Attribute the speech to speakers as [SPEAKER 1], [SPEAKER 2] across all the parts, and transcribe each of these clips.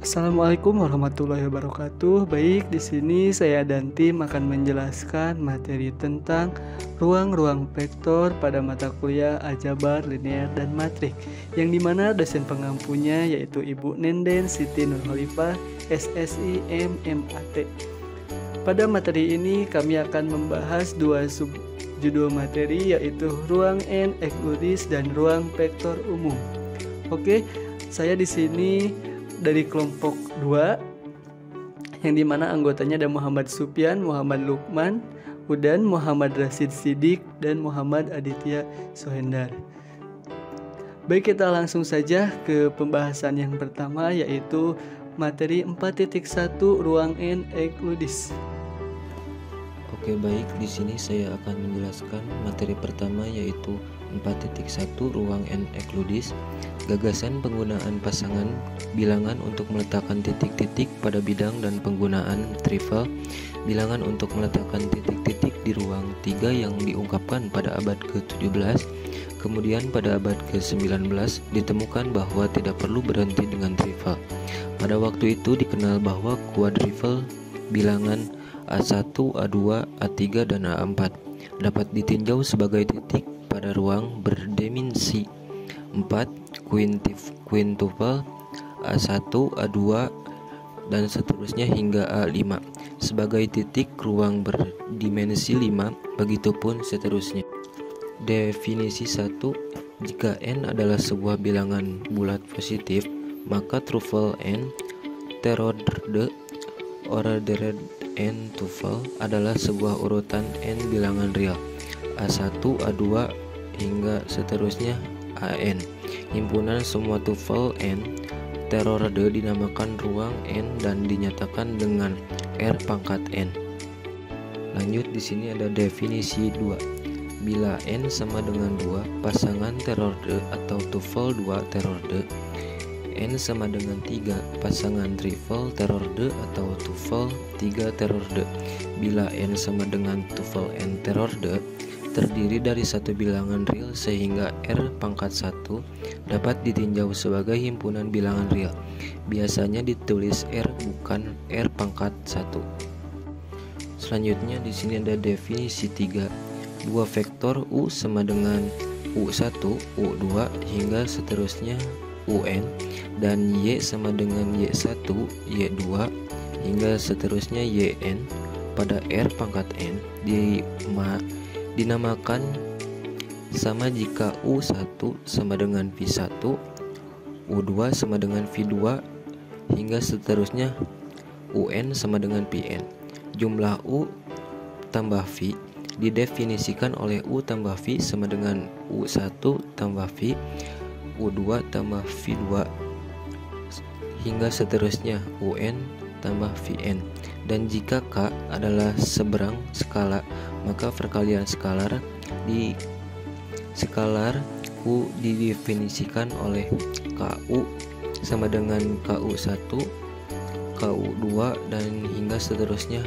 [SPEAKER 1] Assalamualaikum warahmatullahi wabarakatuh. Baik, di sini saya dan tim akan menjelaskan materi tentang ruang-ruang vektor pada mata kuliah aljabar, linear, dan matrik, yang dimana dosen pengampunya yaitu Ibu Nenden Siti Nurholifah, SSI MMAT. Pada materi ini kami akan membahas dua subjudul materi, yaitu ruang N ekludis dan ruang vektor umum. Oke, saya di sini dari kelompok 2, yang dimana anggotanya ada Muhammad Supyan, Muhammad Lukman, Udan, Muhammad Rasid Sidik, dan Muhammad Aditya Sohendar. Baik, kita langsung saja ke pembahasan yang pertama, yaitu materi 4.1 ruang N ekludis.
[SPEAKER 2] Oke, baik, di sini saya akan menjelaskan materi pertama, yaitu 4.1 ruang N ekludis. Gagasan penggunaan pasangan bilangan untuk meletakkan titik-titik pada bidang dan penggunaan trifle bilangan untuk meletakkan titik-titik di ruang 3 yang diungkapkan pada abad ke-17. Kemudian pada abad ke-19 ditemukan bahwa tidak perlu berhenti dengan trifle. Pada waktu itu dikenal bahwa kuadrifle bilangan A1, A2, A3, dan A4 dapat ditinjau sebagai titik pada ruang berdimensi 4 quintuple A1, A2, dan seterusnya hingga A5 sebagai titik ruang berdimensi 5, begitupun seterusnya. Definisi 1. Jika N adalah sebuah bilangan bulat positif, maka tuple N ordered N tuple adalah sebuah urutan N bilangan real A1, A2, hingga seterusnya An. Himpunan semua tuple N terorde dinamakan ruang N dan dinyatakan dengan R pangkat N. Lanjut, di sini ada definisi 2. Bila N sama dengan 2, pasangan terorde atau tuple 2 terorde. N sama dengan 3, pasangan triple terorde atau tuple 3 terorde. Bila N sama dengan tuple N terorde, terdiri dari satu bilangan real sehingga R pangkat 1 dapat ditinjau sebagai himpunan bilangan real. Biasanya ditulis R bukan R pangkat 1. Selanjutnya di sini ada definisi 3. Dua vektor U sama dengan U1, U2 hingga seterusnya UN, dan Y sama dengan Y1, Y2 hingga seterusnya YN pada R pangkat N dinamakan sama jika U1 sama dengan V1, U2 sama dengan V2 hingga seterusnya UN sama dengan Pn. Jumlah U tambah V didefinisikan oleh U tambah V sama dengan U1 tambah V, U2 tambah V2 hingga seterusnya UN tambah Vn. Dan jika K adalah seberang skala, maka perkalian skalar di skalar Q didefinisikan oleh KU sama dengan KU1, KU2, dan hingga seterusnya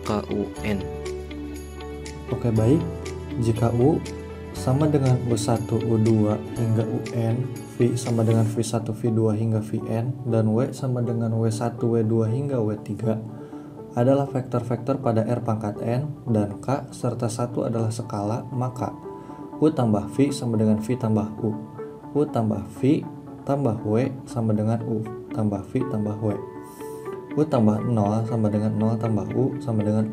[SPEAKER 2] KUN.
[SPEAKER 3] Oke, baik. Jika U sama dengan U1, U2 hingga UN, V sama dengan V1, V2 hingga Vn, dan W sama dengan W1, W2 hingga W3 adalah vektor-vektor pada R pangkat N, dan K serta 1 adalah skala, maka U tambah V sama dengan V tambah U tambah V tambah W sama dengan U tambah V tambah W, U tambah 0 sama dengan 0 tambah U sama dengan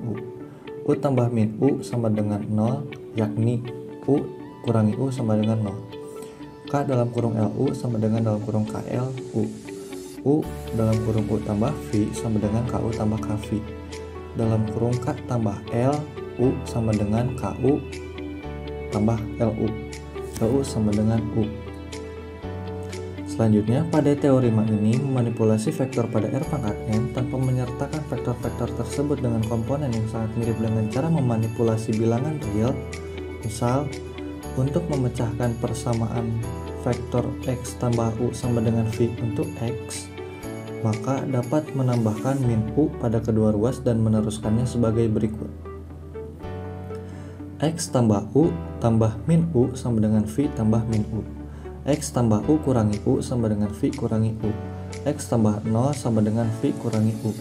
[SPEAKER 3] U tambah min U sama dengan 0, yakni U kurangi U sama dengan 0. K dalam kurung LU sama dengan dalam kurung KL U dalam kurung U tambah V sama dengan KU tambah KV. Dalam kurung K tambah L, U sama dengan KU tambah LU. LU sama dengan U. Selanjutnya, pada teorema ini memanipulasi vektor pada R pangkat N tanpa menyertakan vektor-vektor tersebut dengan komponen yang sangat mirip dengan cara memanipulasi bilangan real. Misal, untuk memecahkan persamaan vektor X tambah U sama dengan V untuk X, maka dapat menambahkan min U pada kedua ruas dan meneruskannya sebagai berikut. X tambah U tambah min U sama dengan V tambah min U. X tambah U kurangi U sama dengan V kurangi U. X tambah 0 sama dengan V kurangi U.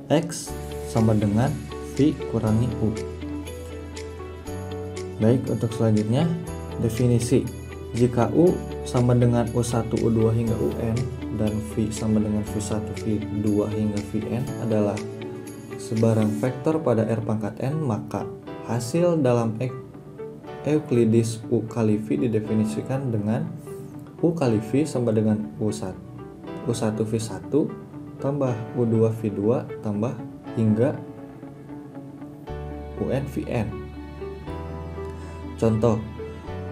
[SPEAKER 3] X sama dengan V kurangi U. Baik, untuk selanjutnya definisi. Jika U sama dengan U1, U2 hingga UN dan V sama dengan V1, V2 hingga Vn adalah sebarang vektor pada R pangkat N, maka hasil dalam Euclides U kali V didefinisikan dengan U kali V sama dengan U1 V1 tambah U2 V2 tambah hingga UN Vn. Contoh,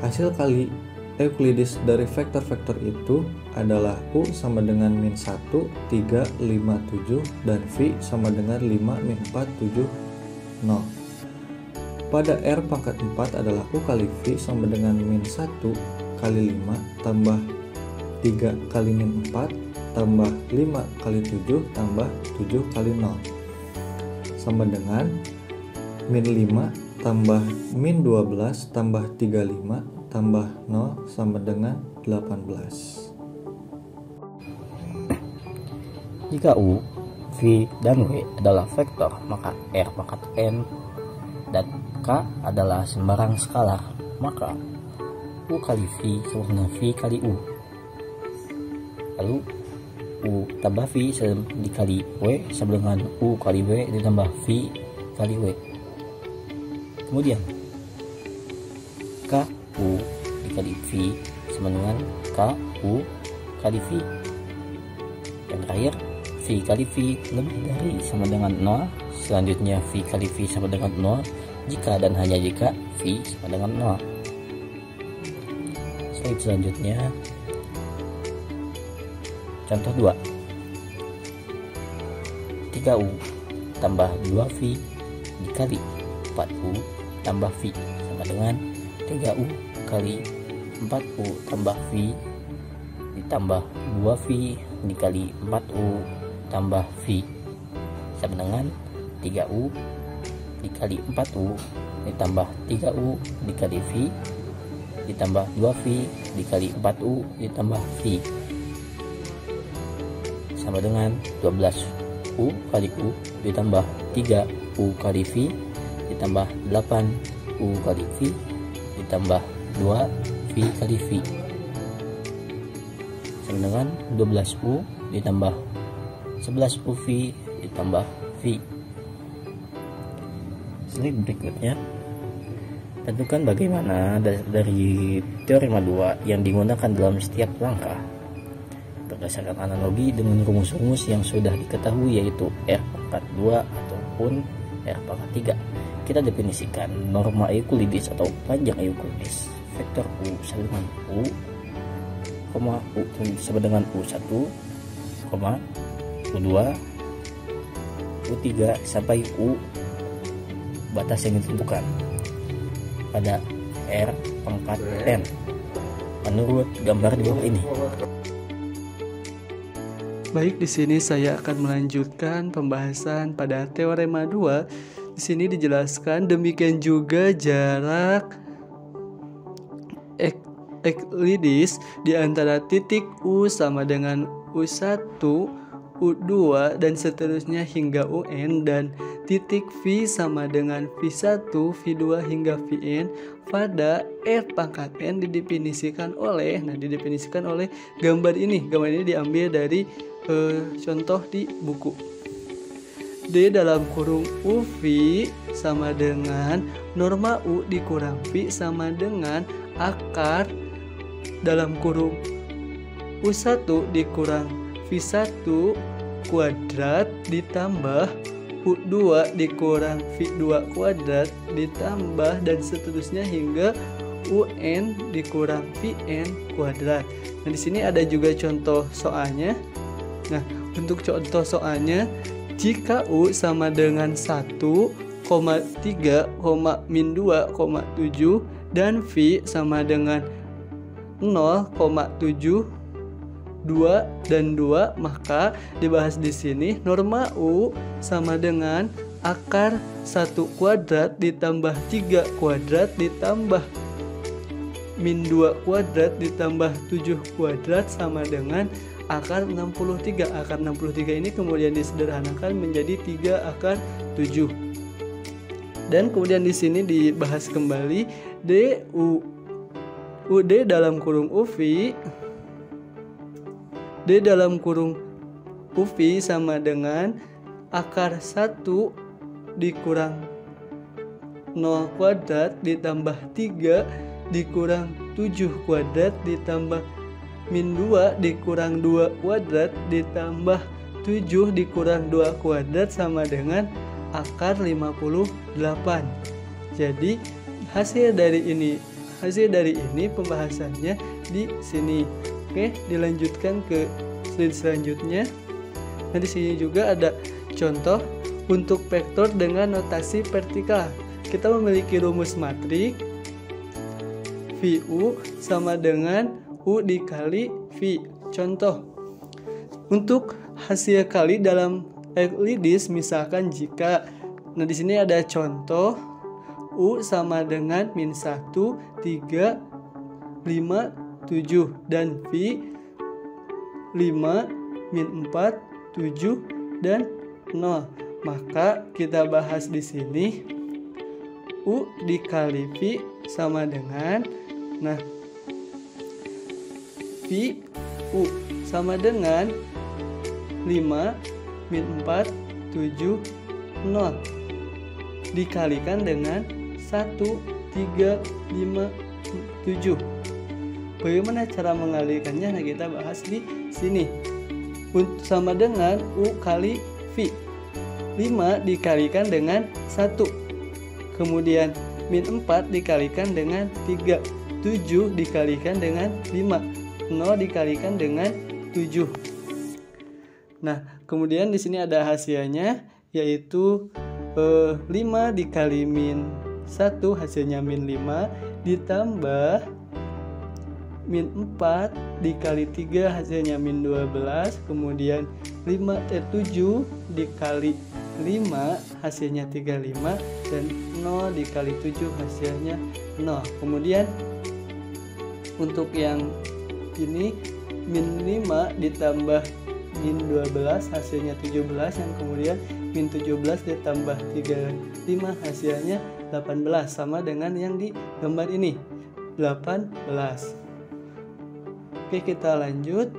[SPEAKER 3] hasil kali Euclides dari vektor-vektor itu adalah U sama dengan min 1, 3, 5, 7 dan V sama dengan 5, min 4, 7, 0. Pada R pangkat 4 adalah U kali V sama dengan min 1 kali 5 tambah 3 kali min 4 tambah 5 kali 7 tambah 7 kali 0 sama dengan min 5 tambah min 12 tambah 35 tambah 0 sama dengan 18.
[SPEAKER 4] Jika U, V, dan W adalah vektor, maka R pangkat N dan K adalah sembarang skalar, maka U kali V sama dengan V kali U. Lalu U tambah V dikali W sama dengan U kali W ditambah V kali W. Kemudian K U dikali V sama dengan K U kali V. Yang terakhir V kali V lebih dari sama dengan 0. Selanjutnya V kali V sama dengan 0 jika dan hanya jika V sama dengan 0. Slide selanjutnya contoh 2. 3U tambah 2V dikali 4U tambah V sama dengan 3U kali 4U tambah V ditambah 2V dikali 4U tambah V sama dengan 3U dikali 4U ditambah 3U dikali V ditambah 2V dikali 4U ditambah V sama dengan 12U kali U ditambah 3U kali V ditambah 8U kali V ditambah 2V kali V sama dengan 12U ditambah 11UV ditambah V. Slide berikutnya, tentukan bagaimana dari teorema 2 yang digunakan dalam setiap langkah berdasarkan analogi dengan rumus-rumus yang sudah diketahui, yaitu R pangkat 2 ataupun R pangkat 3. Kita definisikan norma Euclides atau panjang Euclides. Vektor U sama dengan U, U sama dengan U1, U2, U3 sampai U batas yang ditentukan pada R pangkat N menurut gambar di bawah ini.
[SPEAKER 1] Baik, di sini saya akan melanjutkan pembahasan pada teorema 2. Di sini dijelaskan demikian juga jarak Euclides di antara titik U sama dengan U1, U2 dan seterusnya hingga UN dan titik V sama dengan V1, V2 hingga Vn pada R pangkat N didefinisikan oleh gambar ini. Gambar ini diambil dari contoh di buku. D dalam kurung UV sama dengan norma U dikurang V sama dengan akar dalam kurung U1 dikurang V1 kuadrat ditambah U2 dikurang V2 kuadrat ditambah dan seterusnya hingga UN dikurang Vn kuadrat. Nah, di sini ada juga contoh soalnya. Nah, untuk contoh soalnya, jika U sama dengan 1,3, min 2,7 dan V sama dengan 0,7, 2 dan 2, maka dibahas di sini norma U sama dengan akar 1 kuadrat ditambah 3 kuadrat ditambah min 2 kuadrat ditambah 7 kuadrat sama dengan akar 63. Akar 63 ini kemudian disederhanakan menjadi 3 akar 7. Dan kemudian di sini dibahas kembali UD dalam kurung UV sama dengan akar 1 dikurang 0 kuadrat ditambah 3 dikurang 7 kuadrat ditambah min 2 dikurang 2 kuadrat ditambah 7 dikurang 2 kuadrat sama dengan akar 58. Jadi hasil dari ini pembahasannya di sini. Oke, dilanjutkan ke slide selanjutnya. Nah, di sini juga ada contoh untuk vektor dengan notasi vertikal. Kita memiliki rumus matrik VU sama dengan U dikali V. Contoh, untuk hasil kali dalam Euclides misalkan jika, nah di sini ada contoh U sama dengan min 1, 3, 5, 7 dan V 5, min 4, 7 dan 0. Maka kita bahas di sini U dikali V sama dengan, nah V U sama dengan 5 min 4 7 0 dikalikan dengan 1 3 5 7. Bagaimana cara mengalikannya? Nah, kita bahas di sini. Sama dengan U kali V. 5 dikalikan dengan 1. Kemudian min 4 dikalikan dengan 3. 7 dikalikan dengan 5. 0 dikalikan dengan 7. Nah, kemudian di sini ada hasilnya yaitu 5 dikali min 1 hasilnya min 5 ditambah min 4 dikali 3 hasilnya min 12, kemudian 7 dikali 5 hasilnya 35 dan 0 dikali 7 hasilnya 0. Kemudian untuk yang ini min 5 ditambah min 12 hasilnya 17, yang kemudian min 17 ditambah 35 hasilnya 18, sama dengan yang di gambar ini 18. Oke, kita lanjut.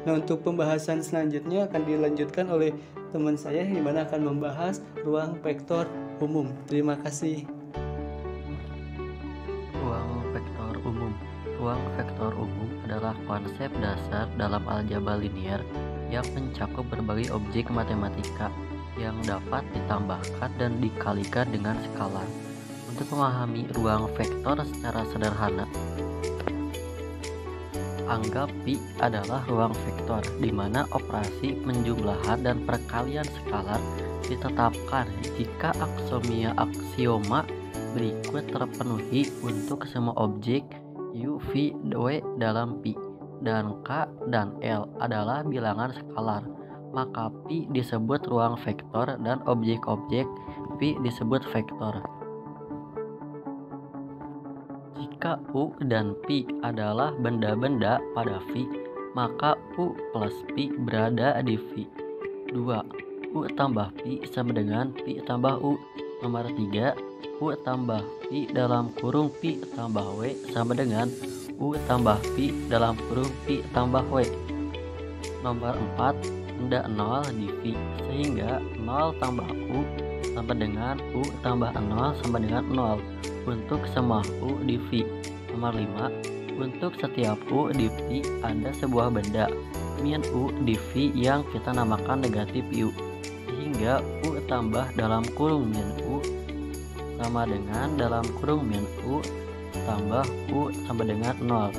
[SPEAKER 1] Nah, untuk pembahasan selanjutnya akan dilanjutkan oleh teman saya yang dimana akan membahas ruang vektor umum. Terima kasih.
[SPEAKER 5] Ruang vektor umum adalah konsep dasar dalam aljabar linear yang mencakup berbagai objek matematika yang dapat ditambahkan dan dikalikan dengan skalar. Untuk memahami ruang vektor secara sederhana, anggap Pi adalah ruang vektor di mana operasi penjumlahan dan perkalian skalar ditetapkan jika aksioma berikut terpenuhi untuk semua objek U, V, W dalam Pi, dan K dan L adalah bilangan skalar, maka Pi disebut ruang vektor dan objek-objek Pi disebut vektor. Jika U dan Pi adalah benda-benda pada V, maka U plus Pi berada di V. 2. U tambah Pi sama dengan Pi tambah U. Nomor 3. U tambah Pi dalam kurung Pi tambah W sama dengan U tambah Pi dalam kurung Pi tambah W. Nomor 4. Benda 0 di V, sehingga 0 tambah U sama dengan U tambah 0 sama dengan 0 untuk semua U di V. Nomor 5. Untuk setiap U di V ada sebuah benda min U di V yang kita namakan negatif U, sehingga U tambah dalam kurung min U sama dengan dalam kurung min U tambah U sama dengan 0.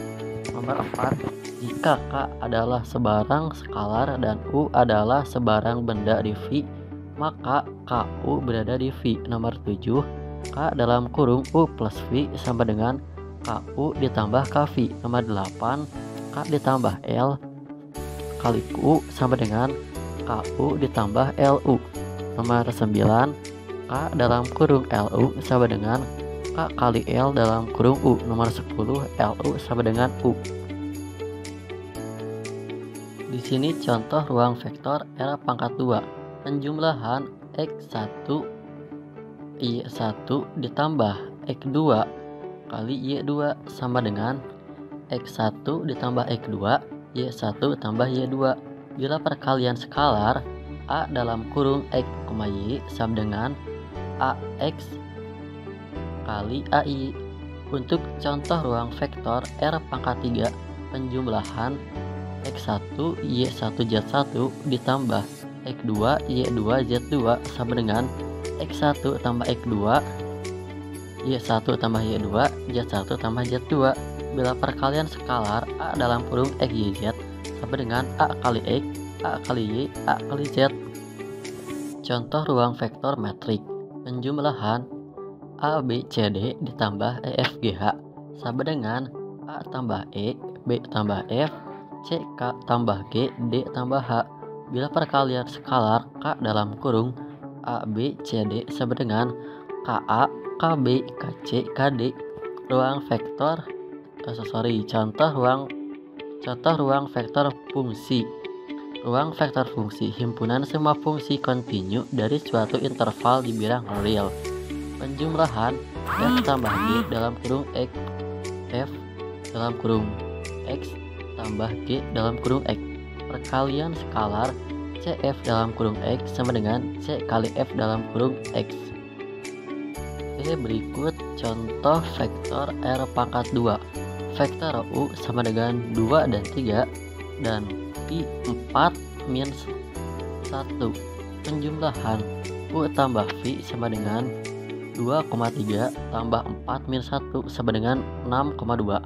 [SPEAKER 5] Nomor 4. Jika K adalah sebarang skalar dan U adalah sebarang benda di V, maka KU berada di V. Nomor 7. K dalam kurung U plus V sama dengan KU ditambah KV. Nomor 8. K ditambah L kali U sama dengan KU ditambah LU. Nomor 9. K dalam kurung LU sama dengan K kali L dalam kurung U. Nomor 10. LU sama dengan U. sini contoh ruang vektor R pangkat 2. Penjumlahan X1 Y1 ditambah X2 kali Y2 sama dengan X1 ditambah X2 Y1 tambah Y2. Bila perkalian skalar A dalam kurung X, Y sama dengan AX kali AI. Untuk contoh ruang vektor R pangkat 3, penjumlahan X1 Y1 Z1 ditambah X2 Y2 Z2 sama dengan X1 tambah X2 Y1 tambah Y2 Z1 tambah Z2. Bila perkalian skalar A dalam kurung X YZ sama dengan A kali X, A kali Y, A kali Z. Contoh ruang vektor metrik, penjumlahan A B C D ditambah E F G H sama dengan A tambah E, B tambah F, C K tambah G, D tambah H. Bila perkalian skalar K dalam kurung A B C D sama dengan KA, KB, KC, KD. Contoh ruang vektor fungsi. Ruang vektor fungsi himpunan semua fungsi kontinu dari suatu interval dibilang real. Penjumlahan F tambah G dalam kurung X, F dalam kurung X tambah G dalam kurung X. Perkalian skalar CF dalam kurung X sama dengan C kali F dalam kurung X. Oke, berikut contoh vektor R pangkat 2. Vektor U sama dengan 2 dan 3 dan Pi 4 min 1. Penjumlahan U tambah V sama dengan 2,3 tambah 4 min 1 sama dengan 6,2.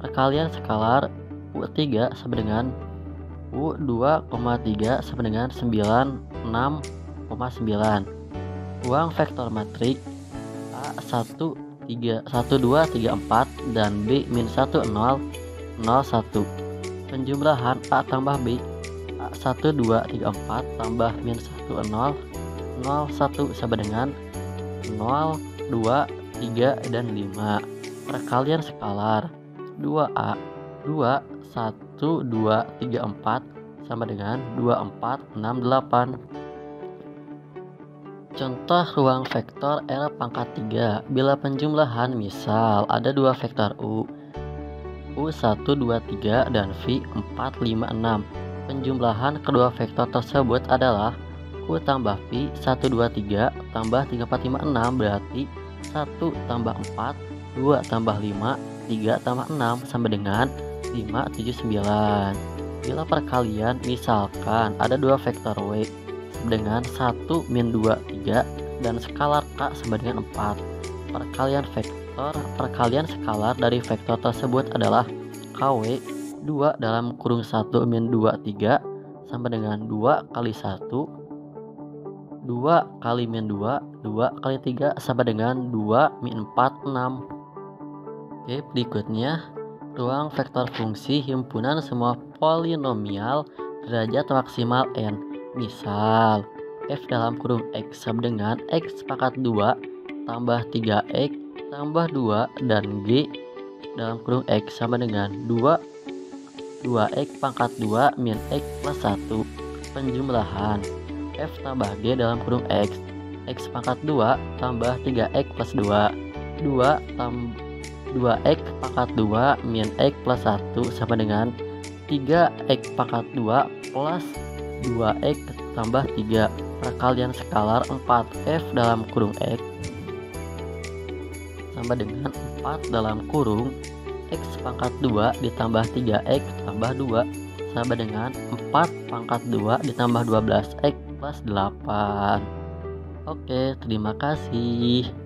[SPEAKER 5] Perkalian skalar U3 sama dengan U2,3 sama dengan 96,9. Ruang vektor metrik A1 2 3 4 dan B min 1 0 0 1. Penjumlahan A tambah B A1 2 3 4 tambah min 1 0 0 1 sama dengan 0 2 3 dan 5. Perkalian skalar 2A 2 1 2 3 4 sama dengan 2 4 6 8. Contoh ruang vektor R pangkat 3. Bila penjumlahan misal ada dua vektor U1 2 3 dan V 4 5 6. Penjumlahan kedua vektor tersebut adalah U tambah V 1 2 3 tambah 3 4 5 6, berarti 1 tambah 4 2 tambah 5 3 tambah 6 sama dengan 5 7 9. Bila perkalian misalkan ada dua vektor W dengan 1 min 2 3 dan skalar K sama dengan 4. Perkalian skalar dari vektor tersebut adalah KW 2 dalam kurung 1 min 2 3 sama dengan 2 kali 1 2 kali min 2 2 kali 3 sama dengan 2 min 4 6. Oke, berikutnya ruang vektor fungsi himpunan semua polinomial derajat maksimal n. Misal F dalam kurung X sama dengan X pangkat 2 tambah 3X tambah 2 dan G dalam kurung X sama dengan 2X pangkat 2 min X plus 1. Penjumlahan F tambah G dalam kurung X pangkat 2 tambah 3X plus 2 2X pangkat 2 min X plus 1 sama dengan 3X pangkat 2 plus 2X tambah 3. Perkalian skalar 4F dalam kurung X sama dengan 4 dalam kurung X pangkat 2 ditambah 3X tambah 2 sama dengan 4 pangkat 2 ditambah 12X plus 8. Oke, terima kasih.